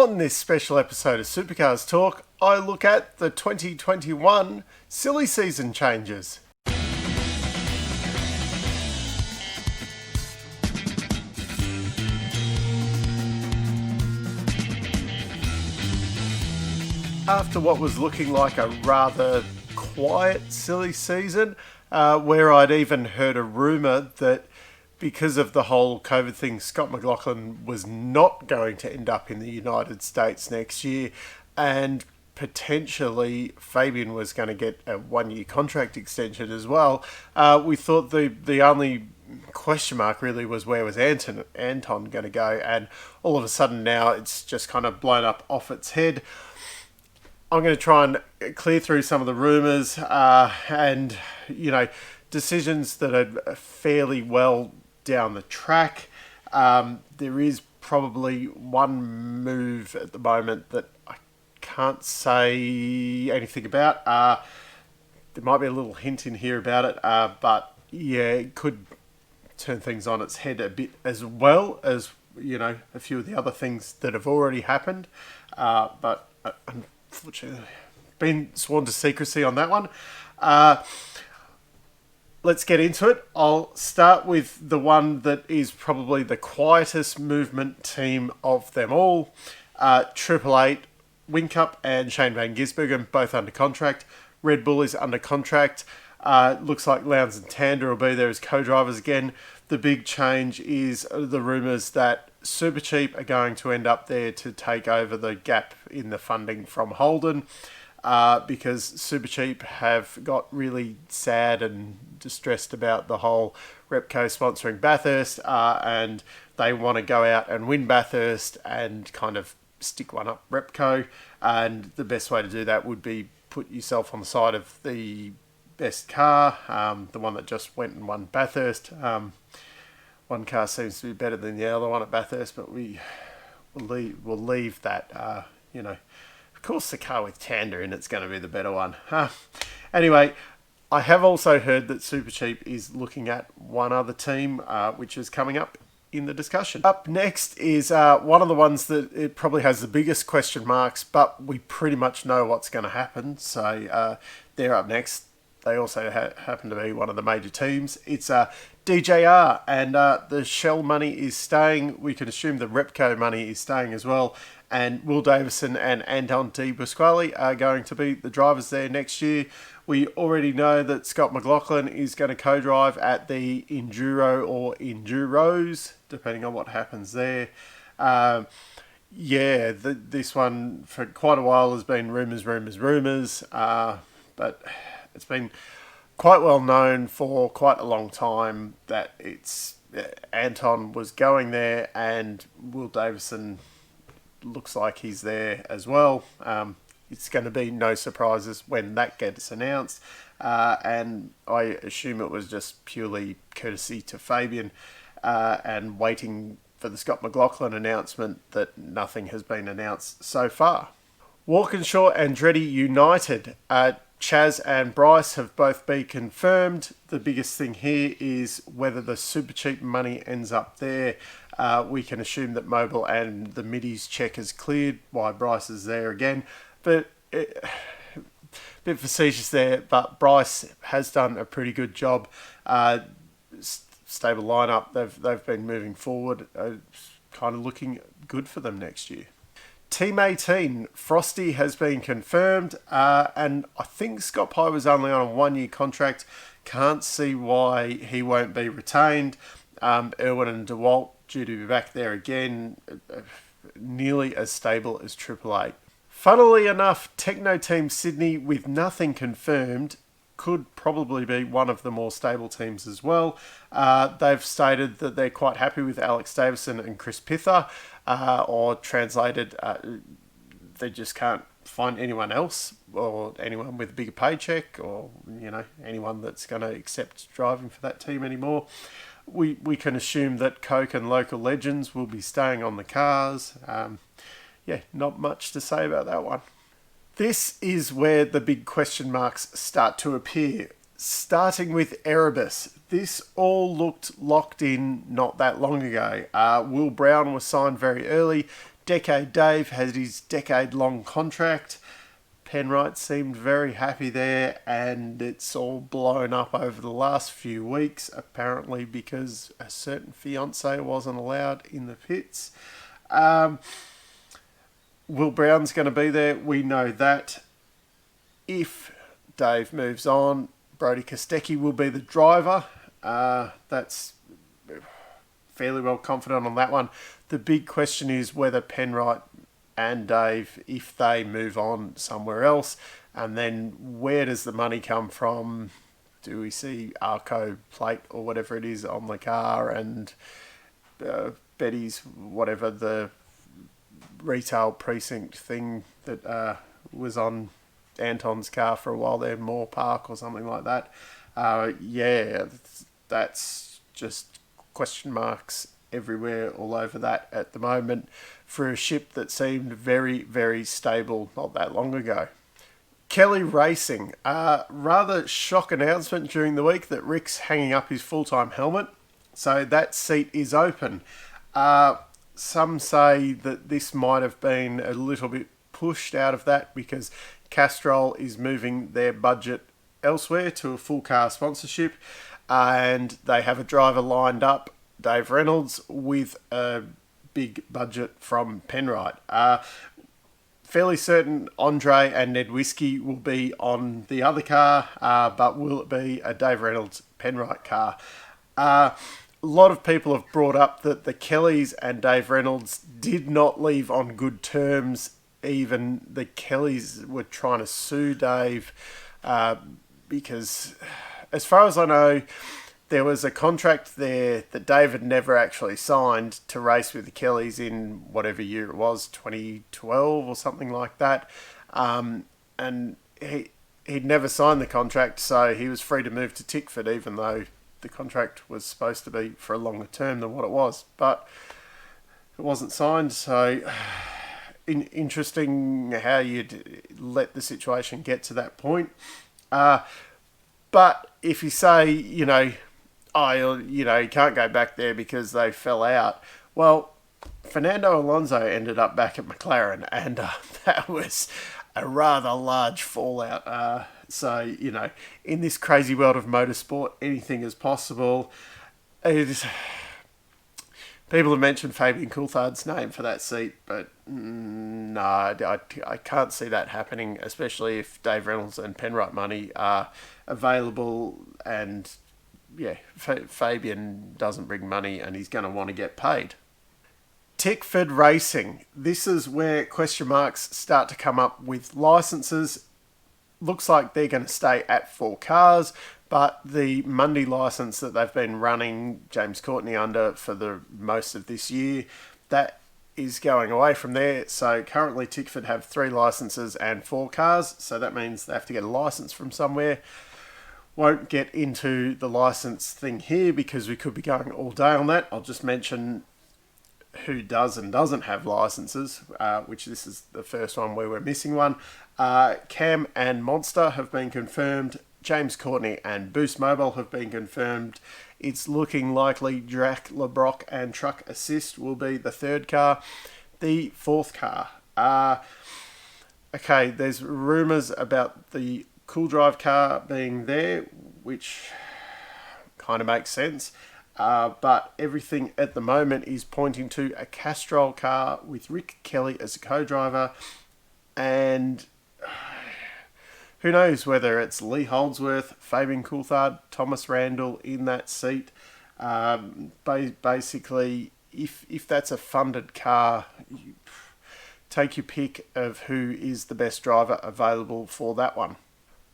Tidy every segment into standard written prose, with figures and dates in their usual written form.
On this special episode of Supercars Talk, I look at the 2021 silly season changes. After what was looking like a rather quiet silly season, where I'd even heard a rumour that because of the whole COVID thing, Scott McLaughlin was not going to end up in the United States next year, and potentially Fabian was going to get a one-year contract extension as well. We thought the only question mark really was where was Anton going to go, and all of a sudden now it's just kind of blown up off its head. I'm going to try and clear through some of the rumours and, decisions that are fairly well down the track. There is probably one move at the moment that I can't say anything about. There might be a little hint in here about it, but yeah, it could turn things on its head a bit, as well as, a few of the other things that have already happened. But unfortunately, been sworn to secrecy on that one. Let's get into it. I'll start with the one that is probably the quietest movement team of them all. Triple Eight, Whincup and Shane Van Gisbergen, both under contract. Red Bull is under contract. Looks like Lowndes and Tander will be there as co-drivers again. The big change is the rumours that Supercheap are going to end up there to take over the gap in the funding from Holden. Because Supercheap have got really sad and distressed about the whole Repco sponsoring Bathurst, and they want to go out and win Bathurst and kind of stick one up Repco, and the best way to do that would be put yourself on the side of the best car, the one that just went and won Bathurst. One car seems to be better than the other one at Bathurst, but we'll leave that, Of course, the car with Tander in it's going to be the better one. Anyway, I have also heard that Supercheap is looking at one other team, which is coming up in the discussion. Up next is one of the ones that it probably has the biggest question marks, but we pretty much know what's going to happen. So they're up next. They also happen to be one of the major teams. It's DJR, and the Shell money is staying. We can assume the Repco money is staying as well. And Will Davison and Anton De Pasquale are going to be the drivers there next year. We already know that Scott McLaughlin is going to co-drive at the Enduro or Enduros, depending on what happens there. This one for quite a while has been rumours, but it's been quite well known for quite a long time that it's Anton was going there, and Will Davison looks like he's there as well. It's going to be no surprises when that gets announced, and I assume it was just purely courtesy to Fabian and waiting for the Scott McLaughlin announcement that nothing has been announced so far. Walkinshaw and Andretti United, Chaz and Bryce have both been confirmed. The biggest thing here is whether the Supercheap money ends up there. We can assume that Mobile and the Middies check is cleared, why Bryce is there again. But a bit facetious there, but Bryce has done a pretty good job. Stable lineup, they've been moving forward, kind of looking good for them next year. Team 18, Frosty has been confirmed, and I think Scott Pye was only on a one-year contract. Can't see why he won't be retained. Irwin and DeWalt due to be back there again, nearly as stable as Triple Eight. Funnily enough, Techno Team Sydney, with nothing confirmed, could probably be one of the more stable teams as well. They've stated that they're quite happy with Alex Davison and Chris Pither, or translated, they just can't find anyone else or anyone with a bigger paycheck or, anyone that's going to accept driving for that team anymore. We can assume that Coke and Local Legends will be staying on the cars. Not much to say about that one. This is where the big question marks start to appear. Starting with Erebus. This all looked locked in not that long ago. Will Brown was signed very early. Decade Dave had his decade-long contract. Penrite seemed very happy there, and it's all blown up over the last few weeks, apparently because a certain fiance wasn't allowed in the pits. Will Brown's going to be there, we know that. If Dave moves on, Brodie Kostecki will be the driver. That's fairly well confident on that one. The big question is whether Penrite and Dave, if they move on somewhere else, and then where does the money come from? Do we see Arco plate or whatever it is on the car, and Betty's, whatever the retail precinct thing that was on Anton's car for a while there, Moore Park or something like that. That's just question marks everywhere, all over that at the moment, for a ship that seemed very, very stable not that long ago. Kelly Racing, rather shock announcement during the week that Rick's hanging up his full-time helmet, so that seat is open. Some say that this might have been a little bit pushed out of that because Castrol is moving their budget elsewhere to a full car sponsorship, and they have a driver lined up, Dave Reynolds, with a big budget from Penrite. Fairly certain Andre and Ned Whiskey will be on the other car, but will it be a Dave Reynolds Penrite car? A lot of people have brought up that the Kellys and Dave Reynolds did not leave on good terms. Even the Kellys were trying to sue Dave because, as far as I know, there was a contract there that Dave had never actually signed to race with the Kellys in whatever year it was, 2012 or something like that. And he'd never signed the contract, so he was free to move to Tickford, even though the contract was supposed to be for a longer term than what it was. But it wasn't signed, so interesting how you'd let the situation get to that point. But if you say, you can't go back there because they fell out. Well, Fernando Alonso ended up back at McLaren, and that was a rather large fallout. So, in this crazy world of motorsport, anything is possible. People have mentioned Fabian Coulthard's name for that seat, but no, I can't see that happening, especially if Dave Reynolds and Penrite money are available, and Fabian doesn't bring money and he's going to want to get paid. Tickford Racing. This is where question marks start to come up with licenses. Looks like they're going to stay at 4 cars, but the Monday licence that they've been running James Courtney under for the most of this year, that is going away from there. So currently Tickford have 3 licences and 4 cars, so that means they have to get a licence from somewhere. Won't get into the licence thing here because we could be going all day on that. I'll just mention who does and doesn't have licenses, which this is the first one where we're missing one. Cam and Monster have been confirmed. James Courtney and Boost Mobile have been confirmed. It's looking likely Drac, LeBrock and Truck Assist will be the 3rd car. The 4th car. Okay, there's rumours about the Cool Drive car being there, which kind of makes sense. But everything at the moment is pointing to a Castrol car with Rick Kelly as a co-driver, and who knows whether it's Lee Holdsworth, Fabian Coulthard, Thomas Randall in that seat. Basically, if that's a funded car, take your pick of who is the best driver available for that one.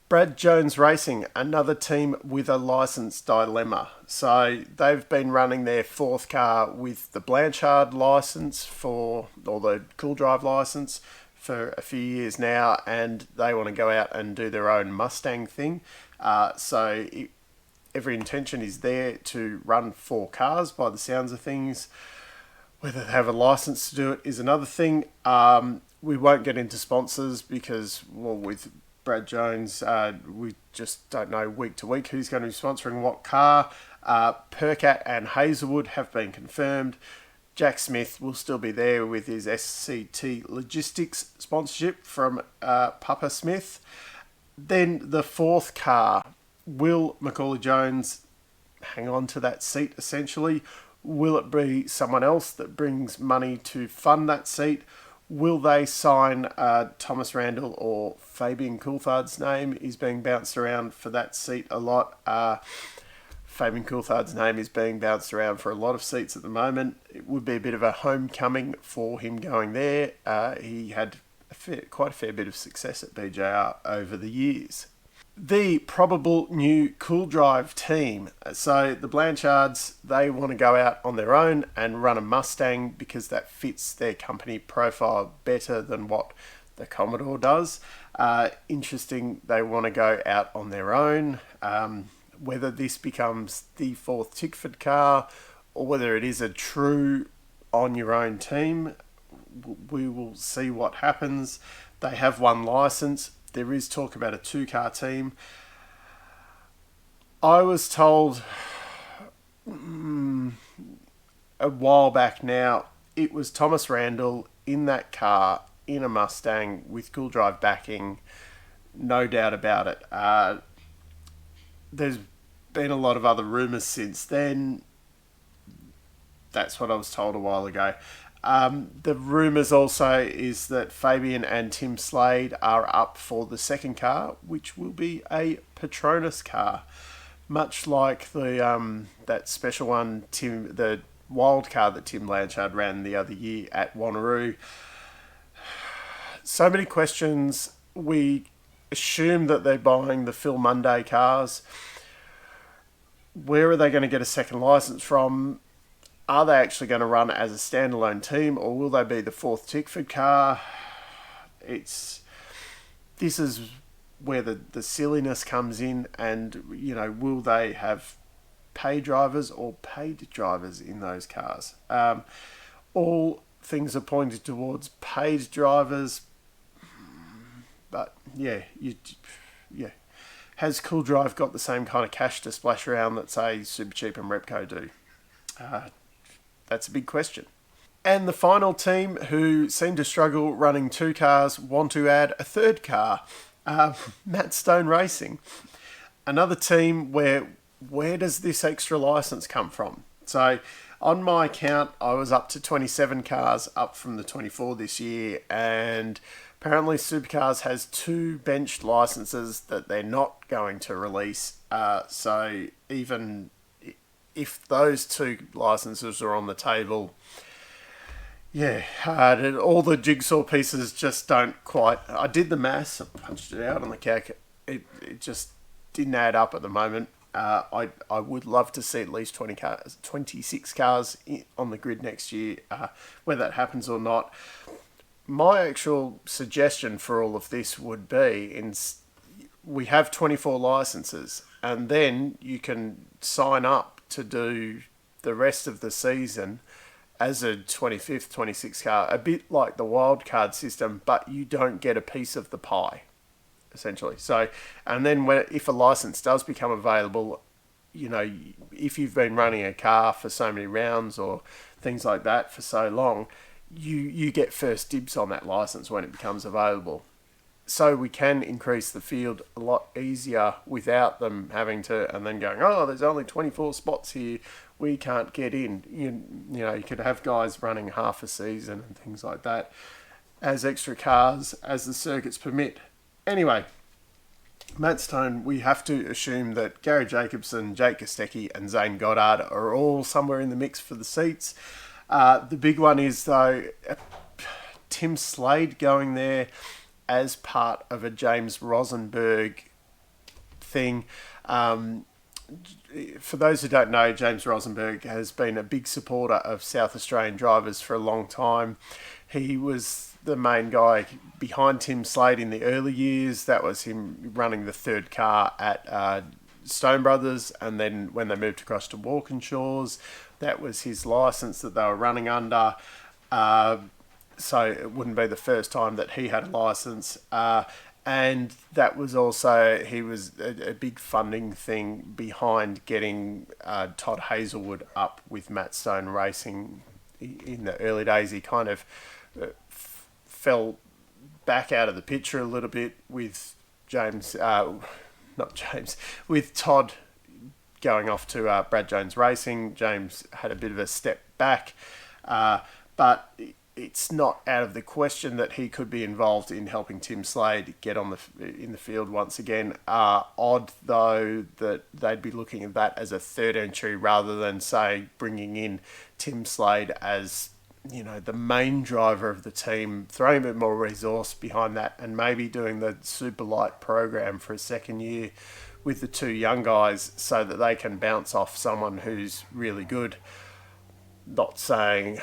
Brad Jones Racing, another team with a licence dilemma. So they've been running their 4th car with the Blanchard licence or the Cool Drive licence for a few years now, and they want to go out and do their own Mustang thing. Every intention is there to run 4 cars by the sounds of things. Whether they have a licence to do it is another thing. We won't get into sponsors because, with Brad Jones, we just don't know week to week who's going to be sponsoring what car. Percat and Hazelwood have been confirmed. Jack Smith will still be there with his SCT Logistics sponsorship from Papa Smith. Then the fourth car, will Macaulay Jones hang on to that seat essentially? Will it be someone else that brings money to fund that seat? Will they sign Thomas Randall or Fabian Coulthard's name is being bounced around for that seat a lot. Fabian Coulthard's name is being bounced around for a lot of seats at the moment. It would be a bit of a homecoming for him going there. He had quite a fair bit of success at BJR over the years. The probable new Cool Drive team. So the Blanchards, they want to go out on their own and run a Mustang because that fits their company profile better than what the Commodore does. Interesting, they want to go out on their own. Whether this becomes the fourth Tickford car or whether it is a true on-your-own team, we will see what happens. They have one licence. There is talk about a two-car team. I was told a while back now, it was Thomas Randall in that car, in a Mustang, with Cool Drive backing. No doubt about it. There's been a lot of other rumours since then. That's what I was told a while ago. The rumours also is that Fabian and Tim Slade are up for the second car, which will be a Petronas car, much like the that special one, the wild car that Tim Blanchard ran the other year at Wanneroo. So many questions. We assume that they're buying the Phil Monday cars. Where are they going to get a second licence from? Are they actually going to run as a standalone team, or will they be the fourth Tickford car? This is where the silliness comes in, and will they have pay drivers or paid drivers in those cars? All things are pointed towards paid drivers, but has Cool Drive got the same kind of cash to splash around that say Supercheap and Repco do? That's a big question. And the final team who seem to struggle running two cars want to add a third car, Matt Stone Racing. Another team where does this extra licence come from? So on my count, I was up to 27 cars, up from the 24 this year, and apparently Supercars has 2 benched licences that they're not going to release. So even if those 2 licenses are on the table, all the jigsaw pieces just don't quite. I did the maths, I punched it out on the calc. It just didn't add up at the moment. I would love to see at least 26 cars on the grid next year. Whether that happens or not, my actual suggestion for all of this would be, we have 24 licenses, and then you can sign up to do the rest of the season as a 25th, 26th car, a bit like the wildcard system, but you don't get a piece of the pie, essentially. So, and then if a license does become available, if you've been running a car for so many rounds or things like that for so long, you get first dibs on that license when it becomes available. So we can increase the field a lot easier without them having to, and then going, there's only 24 spots here, we can't get in. You could have guys running half a season and things like that as extra cars as the circuits permit. Anyway, Matt Stone, we have to assume that Gary Jacobson, Jake Gostecki and Zane Goddard are all somewhere in the mix for the seats. The big one is, though, Tim Slade going there as part of a James Rosenberg thing. For those who don't know, James Rosenberg has been a big supporter of South Australian drivers for a long time. He was the main guy behind Tim Slade in the early years. That was him running the third car at Stone Brothers, and then when they moved across to Walkinshaws, that was his licence that they were running under. So it wouldn't be the first time that he had a licence. And that was also, he was a big funding thing behind getting Todd Hazelwood up with Matt Stone Racing in the early days, he kind of fell back out of the picture a little bit with with Todd going off to Brad Jones Racing. James had a bit of a step back, but it's not out of the question that he could be involved in helping Tim Slade get in the field once again. Odd though that they'd be looking at that as a third entry rather than, say, bringing in Tim Slade as, you know, the main driver of the team, throwing a bit more resource behind that, and maybe doing the super light program for a second year with the two young guys so that they can bounce off someone who's really good. Not saying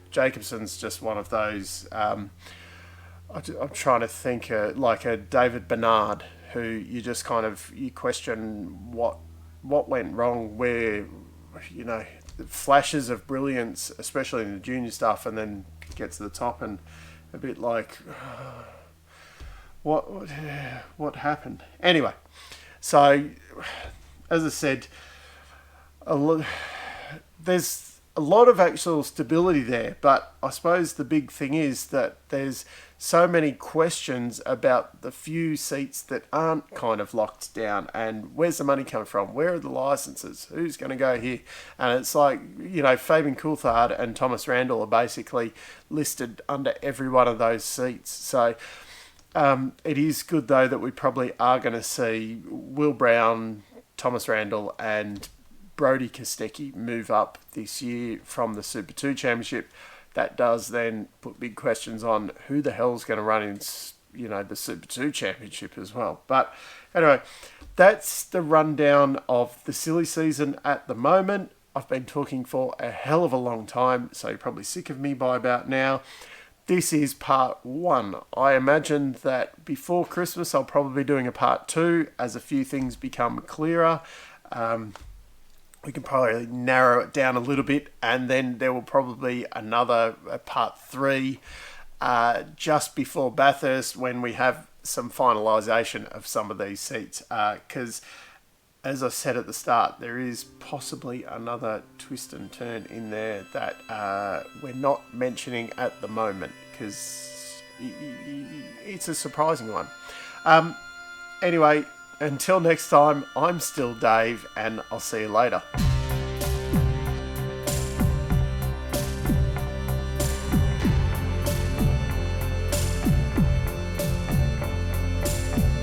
Jacobson's just one of those. I'm trying to think like a David Bernard, who you just kind of you question what went wrong, where, you know, the flashes of brilliance, especially in the junior stuff, and then gets to the top and a bit like what happened. Anyway, so as I said, there's a lot of actual stability there, but I suppose the big thing is that there's so many questions about the few seats that aren't kind of locked down, and where's the money coming from? Where are the licenses? Who's going to go here? And it's like, you know, Fabian Coulthard and Thomas Randall are basically listed under every one of those seats. So it is good, though, that we probably are going to see Will Brown, Thomas Randall and Brody Kostecki move up this year from the Super 2 Championship. That does then put big questions on who the hell's going to run in, you know, the Super 2 Championship as well. But anyway, that's the rundown of the silly season at the moment. I've been talking for a hell of a long time, so you're probably sick of me by about now. This is part 1. I imagine that before Christmas I'll probably be doing a part 2 as a few things become clearer. We can probably narrow it down a little bit, and then there will probably be another part 3 just before Bathurst, when we have some finalisation of some of these seats. Because, as I said at the start, there is possibly another twist and turn in there that we're not mentioning at the moment, because it's a surprising one. Anyway, until next time, I'm still Dave, and I'll see you later.